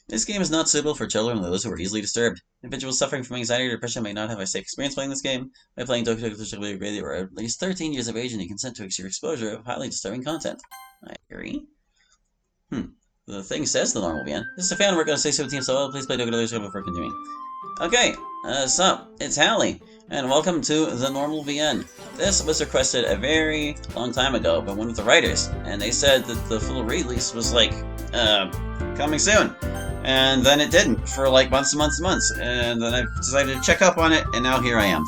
This game is not suitable for children or those who are easily disturbed. Individuals suffering from anxiety or depression may not have a safe experience playing this game. By playing Doki Doki Literature Radio, you are at least 13 years of age and you consent to exposure of highly disturbing content. I agree. The thing says the normal VN. This is a fan, we're going to say 17, so please play Doki Doki Literature before continuing. Okay, sup, it's Hallie, and welcome to the normal VN. This was requested a very long time ago by one of the writers, and they said that the full release was like, coming soon. And then it didn't, for like months and months and months, and then I decided to check up on it, and now here I am.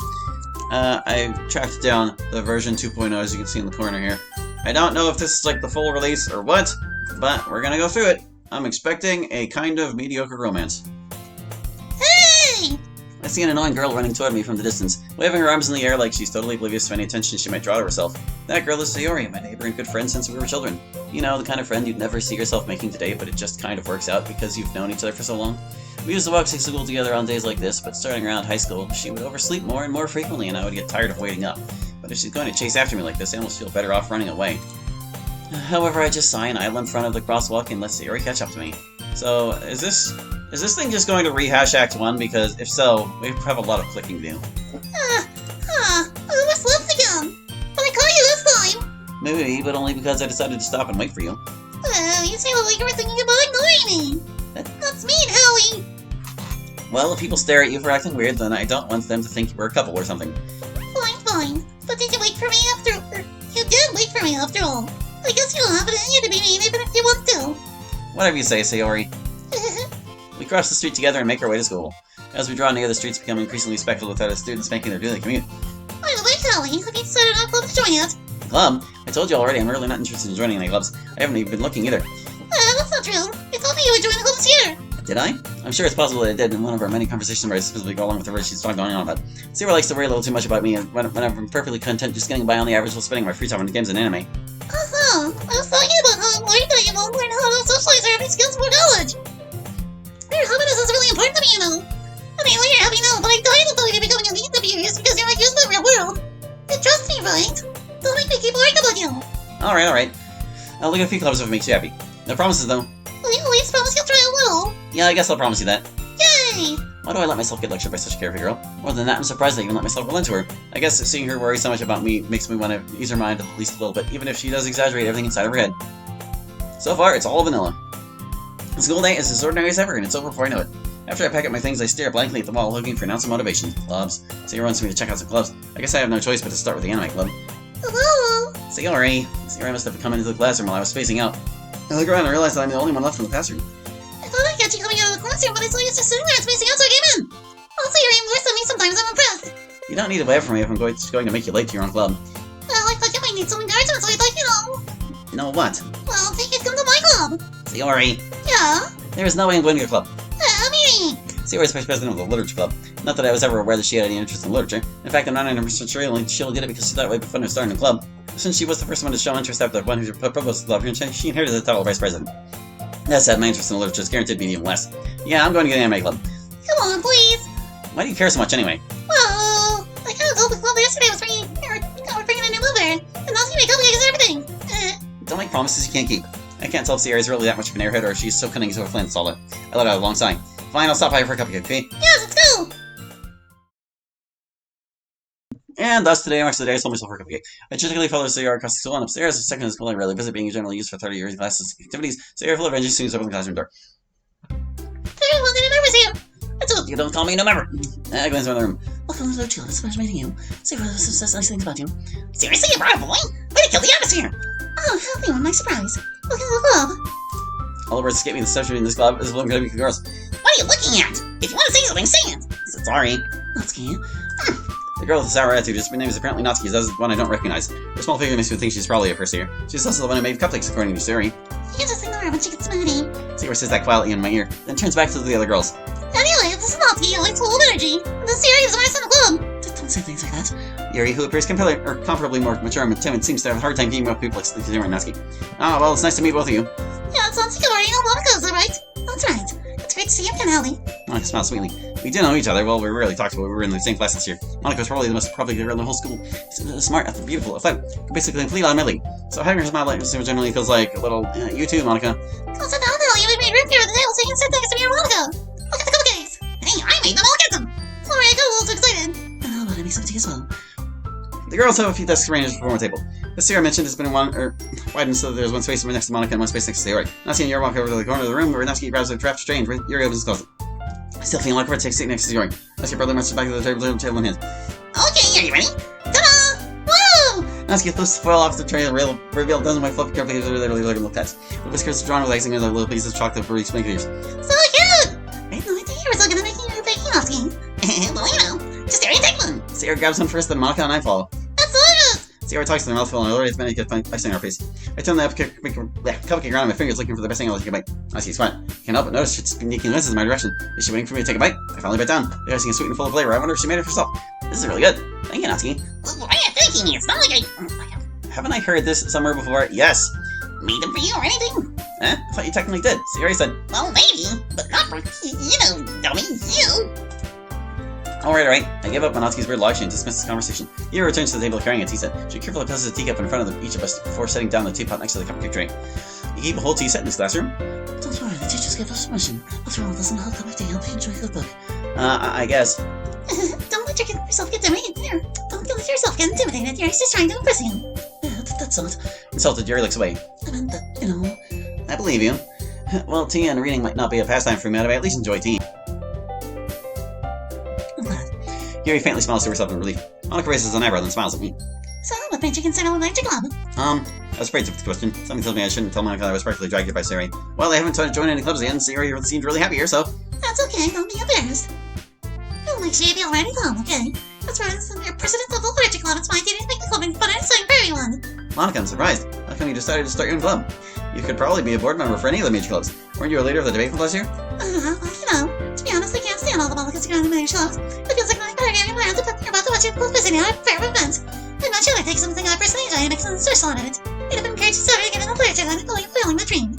I tracked down the version 2.0, as you can see in the corner here. I don't know if this is like the full release or what, but we're gonna go through it. I'm expecting a kind of mediocre romance. Hey! I see an annoying girl running toward me from the distance, waving her arms in the air like she's totally oblivious to any attention she might draw to herself. That girl is Sayori, my neighbor and good friend since we were children. You know, the kind of friend you'd never see yourself making today, but it just kind of works out because you've known each other for so long. We used to walk to school together on days like this, but starting around high school, she would oversleep more and more frequently and I would get tired of waiting up. But if she's going to chase after me like this, I almost feel better off running away. However, I just sigh and idle in front of the crosswalk and let Sayori catch up to me. So, is this thing just going to rehash Act 1? Because if so, we have a lot of clicking to do. What's left again? But I caught you this time! Maybe, but only because I decided to stop and wait for you. Oh, you sound like you were thinking about ignoring me! That's mean, Howie! Well, if people stare at you for acting weird, then I don't want them to think we're a couple or something. Fine. But did you wait for me after... You did wait for me after all. I guess you don't have it in you to be mean even if you want to. Whatever you say, Sayori. We cross the street together and make our way to school. As we draw near, the streets become increasingly speckled with other students making their daily commute. By the way, Howie, have you started a club to join yet? Club? I told you already, I'm really not interested in joining any clubs. I haven't even been looking either. That's not true. You told me you would join the club this year. Did I? I'm sure it's possible that I did in one of our many conversations where I specifically go along with whatever she's going on about. Sayori likes to worry a little too much about me, and when I'm perfectly content just getting by on the average while spending my free time on games and anime. I was talking about how important that you won't learn how to socialize or having skills for college. Your happiness is really important to me, you know. I mean, well, you're happy now, but I died of you're becoming a need to be curious because you're not used to the real world. You trust me, right? Don't make me keep worrying about you. Alright. I'll look at a few clubs if it makes you happy. No promises, though. Will you at least promise you'll try a little? Yeah, I guess I'll promise you that. Yay! Why do I let myself get lectured by such a carefree girl? More than that, I'm surprised I even let myself relent to her. I guess seeing her worry so much about me makes me want to ease her mind at least a little bit, even if she does exaggerate everything inside of her head. So far, it's all vanilla. The school day is as ordinary as ever, and it's over before I know it. After I pack up my things, I stare blankly at the wall, looking for an ounce of motivation. Clubs. Sayori wants me to check out some clubs. I guess I have no choice but to start with the anime club. Hello? Sayori must have come into the classroom while I was spacing out. I look around and realize that I'm the only one left in the classroom. I thought I'd catch you coming out of the classroom, but I saw you just sitting there and spacing out, so I came in. Also, you're even worse than me sometimes. I'm impressed. You don't need to wait for me if I'm going to make you late to your own club. Well, I thought you might need some encouragement, so I'd like, No what? Well, take it, come to my club. Sayori. Yeah? There is no way I'm going to your club. Me. Sayori's vice president of the literature club. Not that I was ever aware that she had any interest in literature. In fact, I'm not 100% sure she'll get it because she thought it would be fun to start in a club. Since she was the first one to show interest after the one who proposed the club, she inherited the title of vice president. That said, my interest in literature is guaranteed to be even less. Yeah, I'm going to get an anime club. Come on, please. Why do you care so much anyway? Well, I kind of told the club yesterday was bringing a new mover, and that's gonna be cupcakes and everything. Don't make promises you can't keep. I can't tell if Sierra's really that much of an airhead or if she's so cunning so flat solid. I let out a long sigh. Fine, I'll stop by for a cupcake, okay? Yes, let's go! And thus, today marks the day I sold myself for a cupcake. I typically follow Sayori across the school and upstairs. The second is school I rarely visit, being generally used for 30 years in classes and activities. Sayori full of energy soon as open the classroom door. Everyone, the new member's here! That's all. You don't call me no member! I glance around the room. Welcome to the chill. It's a pleasure meeting you. Sayori says nice things about you. Seriously, you brought a boy? Way to kill the atmosphere! Oh, happy one, my surprise. Welcome to the club. All the words escape me. The social in this club is going to be girls. What are you looking at? If you want to say something, say it. Sorry. Natsuki. The girl with the sour attitude, her name is apparently Natsuki, as one I don't recognize. Her small figure makes me think she's probably a first year. She's also the one who made cupcakes, according to Sayori. You just ignore her when she gets moody. Sayori says that quietly in my ear, then turns back to the other girls. Anyway, this is Natsuki, who likes full of energy. And this Yuri is the in the club. Don't say things like that. Yuri, who appears comparably more mature and timid, seems to have a hard time keeping up with people like Sayori and Natsuki. Ah, well, it's nice to meet both of you. Yeah, it's Natsuki already know Monica, is that right? That's right. It's great to see you again, Ellie. Monica smiles sweetly. We do know each other. Well, we rarely talked about it. We were in the same class this year. Monica's probably the most popular girl in the whole school. She's smart, beautiful, basically complete on my league. So having her smile like this generally feels like a little, you too, Monica. Go sit down, Ellie. made room here at the table so you can sit next to me or Monica. Look at the cupcakes. Hey, I made them. I'll get them. Alright, I got a little too excited. I know, but I make some tea as well. The girls have a few desks arranged before one table. The Sierra mentioned has been widened so that there's one space next to Monica and one space next to Sayori. Natsuki and Yuri walk over to the corner of the room where Natsuki grabs a draft strange. Yuri opens his closet. Still feeling awkward, takes a seat next to Yuri. Natsuki brother marches back to the table in hand. Okay, are you ready? Ta-da! Woo! Natsuki flips the foil off the tray and reveal dozen white fluffy cupcakes that are literally looking little pets. The whiskers are drawn, relaxing with a little piece of chocolate for each fingers. So cute! I had no idea you were so good at making your baking, Natsuki. Well, you know, just hurry and take one. Sayori grabs one first, then Monica and I follow. That's delicious! Sayori talks to their mouthful and already many get icing on her face. I turn the cupcake around on my fingers, looking for the best angle to take a bite. Natsuki's smart. Can't help but notice she's sneaking glances in my direction. Is she waiting for me to take a bite? I finally bite down. The icing is sweet and full of flavor. I wonder if she made it herself. This is really good. Thank you, Natsuki. Why are you thanking me? It's not like I Haven't I heard this somewhere before? Yes. made them for you or anything. I thought you technically did. Sayori said. Well, maybe, but not for, dummy, you. Alright. I gave up on Natsuki's weird logic and dismissed this conversation. Yuri returns to the table carrying a tea set. She carefully places a teacup in front of each of us before setting down the teapot next to the cupcake tray. You keep a whole tea set in this classroom? Don't worry, the teachers gave us permission. After all, doesn't help cup of tea help you enjoy the book. I guess. Don't let yourself get intimidated. Here, don't let yourself get intimidated. Yuri's just trying to impress you. Yeah, that's not. Insulted, Yuri looks away. I meant that, I believe you. Well, tea and reading might not be a pastime for me, but I at least enjoy tea. I'm glad. Yuri faintly smiles to herself in relief. Monica raises an eyebrow, then smiles at me. So, what made you consider going to club? I was afraid of the question. Something tells me I shouldn't tell Monica that I was practically dragged here by Sayori. Well, I haven't joined any clubs yet, and Sayori seemed really happy here, so... That's okay, don't be embarrassed. You'll make sure you feel ready to come, okay? That's right, as your president of the literature club, it's my duty to make the club fun and exciting for everyone. Monica, I'm surprised. How come you decided to start your own club? You could probably be a board member for any of the major clubs. Weren't you a leader of the debate club last year? To be honest, I can't stand all the politics around the major clubs. It feels like my career around to put about to watch it publicity at a fair event. I'm not sure I take something I personally enjoy and make some social on it. I'd have encouraged you to get in the literature club and fulfilling the dream.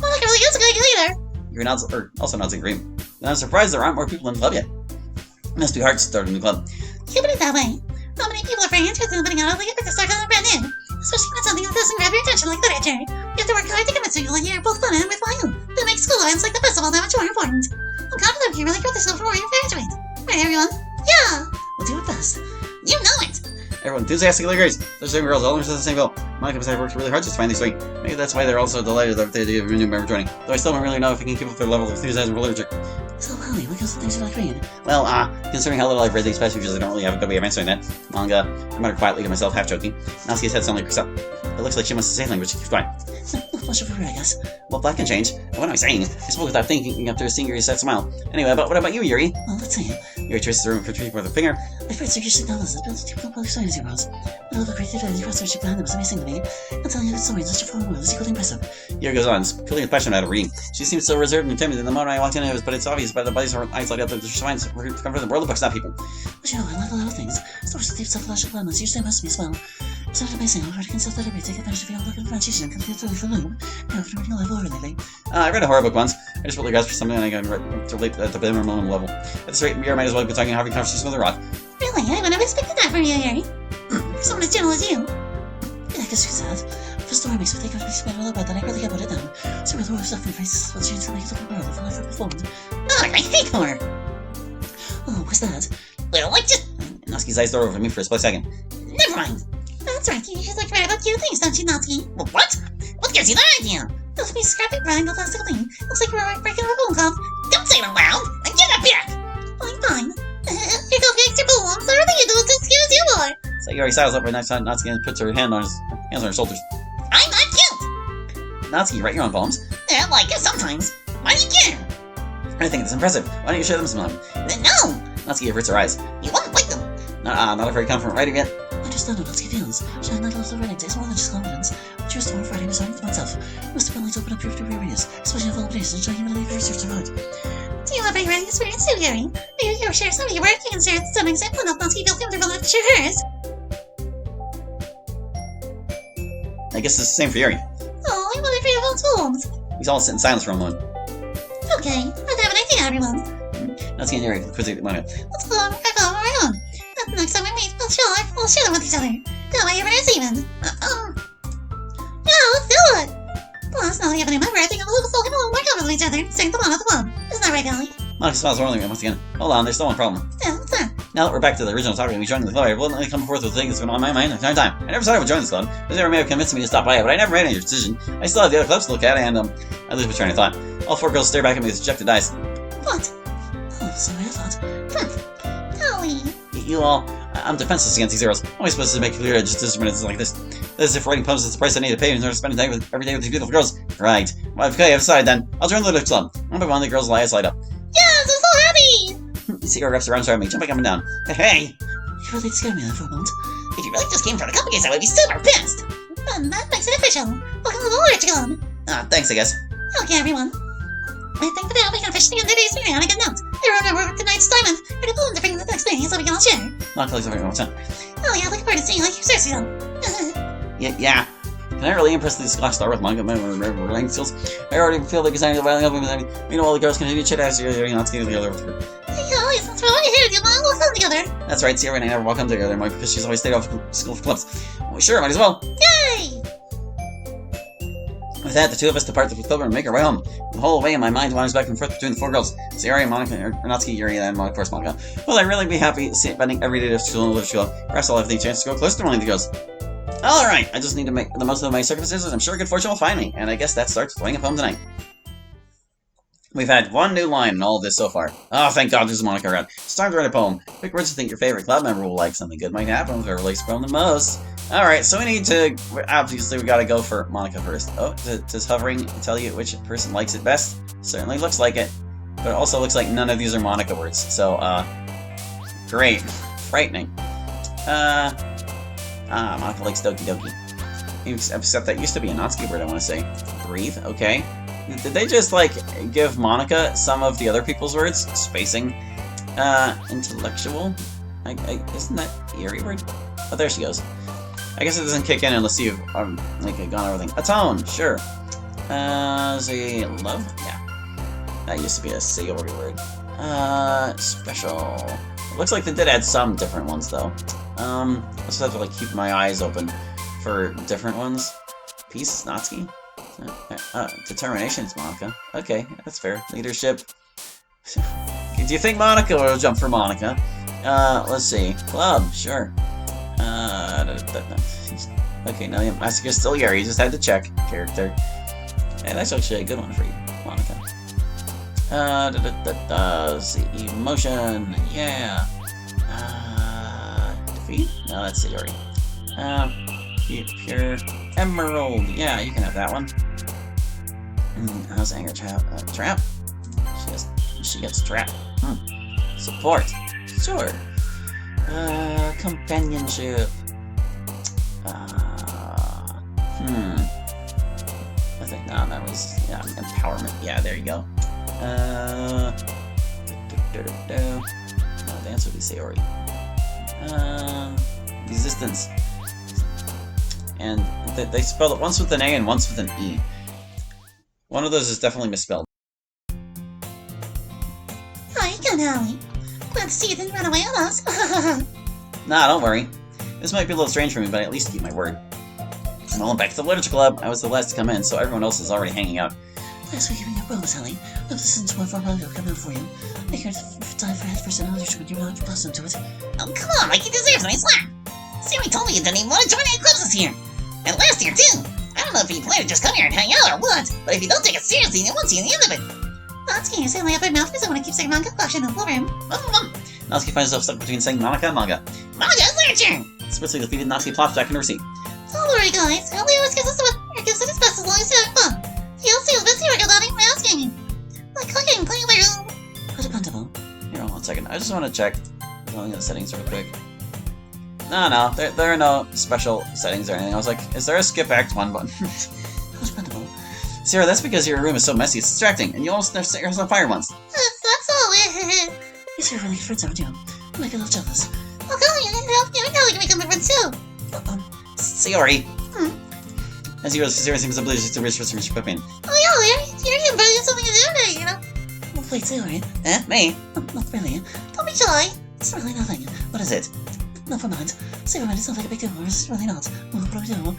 Monica really is a good leader. You're also not in agreement. And I'm surprised there aren't more people in the club yet. It must be hard to start a new club. You put it that way. Not many people are very interested in putting out a leader to start on a brand new. Especially when it's something that doesn't grab your attention like literature. You have to work hard to convince people that you're both fun and worthwhile. That makes school events like the festival that much more important. I'm confident you really got this before you graduate. Right, everyone? Yeah! We'll do our best. You know it! Everyone enthusiastically agrees. Those young girls all understand the same goal. Monica and I worked really hard just to find these three. Maybe that's why they're also delighted at the idea of a new member joining. Though I still don't really know if we can keep up their level of enthusiasm for literature. So, honey, what kinds of things you like reading? Well, considering how little I've read these passages, I don't really have a good way of answering that. Manga, I muttered quietly to myself, half joking. Natsuki's head suddenly perks up. It looks like she must have said something, but she keeps quiet. Flush of her, I guess. Well, that can change. What am I saying? I spoke without thinking after seeing Yuri's sad smile. Anyway, but what about you, Yuri? Well, let's see. Yuri traces the room for a with a finger. I've heard Sergei Signalis has built a typical public science heroes. I love the creativity and craftsmanship behind them is amazing to me. I'll tell you the story in such a formal world is equally impressive. Yuri goes on, feeling passionate out of reading. She seems so reserved and timid, and the moment I walked in, but it's obvious by the bodies of her eyes light up that she finds her come from the world of books, not people. But I like a lot of things. Stories with deep psychological elements usually must be as well. It's not amazing how hard it can self-deliberate, take advantage of your own look and transition and complete the for loop. Now, if you're reading a level over lately. I read a horror book once. I just really grasped for something and I can relate at the minimum level. At this rate, Yuri might as well be talking and having a conversation with a rock. Really? I wouldn't have expected that from you, Yuri. For someone as gentle as you. I guess you said. If a story makes me think of me spend all about that, I really can't put it down. So with all the stuff in faces will change to make it look better than I've performed. Oh, I hate horror! Oh, what's that? Well, I just... Natsuki's eyes door over me for a split second. Never mind. That's right, you just like to write about cute things, don't you, Natsuki? Well, what? What gives you that idea? Those piece of scrappy grinding plastic thing. Looks like you're breaking a phone call. Don't say it out loud! And get it back! Fine. Your cupcakes are cool. I'm sorry that you do it to excuse you more. So Yuri sidles up right next to Natsuki and puts her hands on her shoulders. I'm not cute! Natsuki, you write your own poems? Yeah, like it sometimes. Why do you care? I think it's impressive. Why don't you share them sometime? No! Natsuki averts her eyes. You won't like them. Not a very confident writer yet. I just don't know Natsuki feels. She had not lost her writing takes more than just confidence. What she was doing for writing was writing to myself. It must have been like to open up your areas, especially in all places, and show you really research about. Do you have any writing experience too, Yuri? Maybe you share some of your work, you can share some example enough Natsuki feels comfortable enough to share hers. I guess it's the same for Yuri. Oh, I wonder if you have poems. We all sit in silence for a moment. Okay, I have an idea, everyone. Natsuki and Yuri quickly at the moment. Let's go on our own. The next time we meet, we'll share them with each other. That way everyone's even. Yeah, let's do it. Plus, now that you have a new member, I think I'm a little more comfortable each other and saying the one at the club. Isn't that right, Allie? Monica smiles warmly once again. Hold on, there's still one problem. Yeah, what's that? Now that we're back to the original topic of me joining the club, I will only come forth with the thing that's been on my mind the entire time. I never thought I would join this club. This never may have convinced me to stop by, but I never made any decision. I still have the other clubs to look at, and, I lose my train of thought. All 4 girls stare back at me with dejected eyes. What? Oh, sorry, I thought. Allie. You all, I'm defenseless against these arrows. How am I supposed to make clear judgments like this? This is if writing poems is the price I need to pay in order to spend every day with these beautiful girls. Right. Well, okay, I've decided then. I'll join the literature club. One by one, the girls' eyes light up. Yes, I'm so happy! You see her wraps around me, jumping up and down. Hey! You really scared me there for a moment. If you really just came for the couple case, I would be super pissed. Then that makes it official. Welcome to the literature club. Ah, thanks, I guess. Okay, everyone. I think that now we can officially end today's meeting on a good note. I remember tonight's assignment. We're to pull them to bring the next meeting so we can all share. Not close every time. Oh yeah, looking forward to seeing you like your Cersei then. Yeah. Can I really impress these Scotch Star with manga writing skills? I already feel like designing the violin album. You know, all the girls continue to chit as you're not together with the other. Hey, always, that's why we're here. You all will come together. That's right, Sierra and I never walk home together because she's always stayed off school for clubs. Well, sure, might as well. Yay! With that, the two of us depart the club and make our way home. The whole way in my mind wanders back and forth between the 4 girls. Sierra, Monica, Natsuki, Yuri, and of course Monica. Will I really be happy spending every day of school in the literature club? Perhaps I'll have the chance to go close to one of the girls. Alright, I just need to make the most of my circumstances. I'm sure good fortune will find me. And I guess that starts flying up home tonight. We've had one new line in all of this so far. Oh, thank God there's Monica around. It's time to write a poem. Pick words you think your favorite club member will like. Something good might happen with whoever likes the poem the most. Alright, so we need to... Obviously, we gotta go for Monica first. Oh, does hovering tell you which person likes it best? Certainly looks like it. But it also looks like none of these are Monica words. So, great. Frightening. Monica likes Doki Doki. Except that used to be a Natsuki word, I want to say. Breathe, okay. Did they just, like, give Monica some of the other people's words? Spacing. Intellectual? Isn't that Eerie word? Oh, there she goes. I guess it doesn't kick in unless you've, like, gone everything. Atone, sure. Say love? Yeah. That used to be a Sayori word. Special. It looks like they did add some different ones, though. I just have to, like, keep my eyes open for different ones. Peace, Natsuki. Determination is Monica. Okay, that's fair. Leadership. Do you think Monica will jump for Monica? Let's see. Club, sure. Okay, now Massacre's still here. You just had to check character. Hey, that's actually a good one for you, Monica. Emotion, yeah. Defeat? No, that's Sayori. Pure Emerald, yeah, you can have that one. How's anger trap? She gets trapped. Support, sure. Companionship. I think that was empowerment. Yeah, there you go. The answer would be Sayori. Resistance. And they spelled it once with an A and once with an E. One of those is definitely misspelled. Hi, good, Allie. Glad to see you didn't run away on us. Nah, don't worry. This might be a little strange for me, but I at least keep my word. Well, I'm back to the literature club. I was the last to come in, so everyone else is already hanging out. Thanks for giving your bonus, Allie. I've listened to one for a while come out for you. I heard time for head personality when you're not accustomed to it. Oh, come on, like he deserves a nice slap. Siri told me you didn't even want to join any clubs this year. And last year, too. I don't know if you plan to just come here and hang out or what, but if you don't take it seriously, you won't see the end of it. Natsuki, you're saying I have my mouth because I want to keep saying manga collection in the room. Natsuki finds herself stuck between saying Monica and manga. Manga is literature! Swiftly defeated, Natsuki plops back in her seat. Don't worry, guys. Ellie always gives us what gives it his best as long as you have fun. You'll see the best here, Daddy. We're asking. Like cooking, playing my room. Put a dependable. Here, hold on 1 second. I just want to check the settings real quick. No, there are no special settings or anything. I was like, is there a skip Act 1 button? Dependable. Sarah, that's because your room is so messy, it's distracting, and you almost set yourself on fire once. That's all. These are really good friends, aren't you? You might be a little jealous. Well, go on, you know you can become my friends too. Sayori. As you realize, Sarah seems oblivious to reach for some equipment. Oh yeah, you're inviting something to do today, you know? Well, wait, Sayori. Me? Not really. Don't be shy. It's really nothing. What is it? Never mind. Sayori, it's not like a big deal, it's really not. Well, what do we do?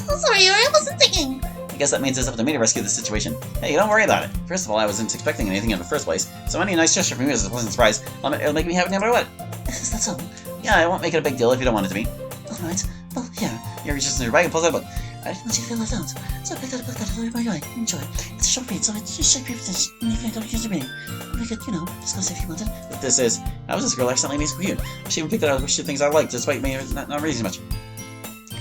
I'm sorry, Yuri, I wasn't thinking. guess that means it's up to me to rescue the situation. Hey, don't worry about it. First of all, I wasn't expecting anything in the first place, so any nice gesture from you is a pleasant surprise. It'll make me happy no matter what. Is that so? Yeah, I won't make it a big deal if you don't want it to be. Alright. Well, here. Here, reaches into your bag and pulls out a book. I didn't want you to feel left out, so I picked out a book that I really enjoy. It's a short read, so it's just shape your attention, and if I don't use your reading, we could, discuss if you wanted. What this is, how was this girl accidentally makes me cute? She even picked out the things I like, despite me not reading much.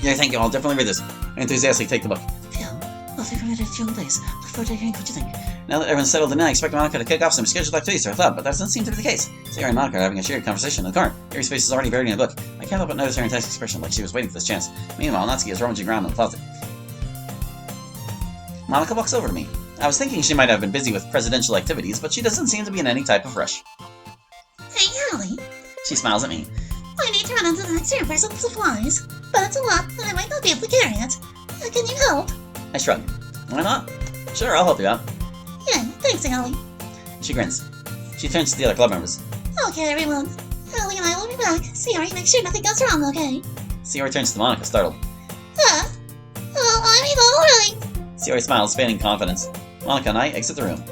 Yeah, thank you, I'll definitely read this. I enthusiastically take the book. Yeah, well, if you're ready at your own place, look forward to hearing what you think. Now that everyone's settled in, I expect Monica to kick off some scheduled activities for her club, but that doesn't seem to be the case. Sayori and Monica are having a shared conversation in the car. Yuri's face is already buried in a book. I can't help but notice her intense expression, like she was waiting for this chance. Meanwhile, Natsuki is rummaging around in the closet. Monica walks over to me. I was thinking she might have been busy with presidential activities, but she doesn't seem to be in any type of rush. Hey, Holly. She smiles at me. I need to run into the next room for some supplies, but it's a lot, and I might not be able to carry it. Can you help? I shrug. Why not? Sure, I'll help you out. Yeah, thanks, Holly. She grins. She turns to the other club members. Okay, everyone. Holly and I will be back. Sayori, make sure nothing goes wrong, okay? Sayori turns to Monica, startled. Huh? Oh, I mean, alright. Sayori smiles, feigning confidence. Monica and I exit the room.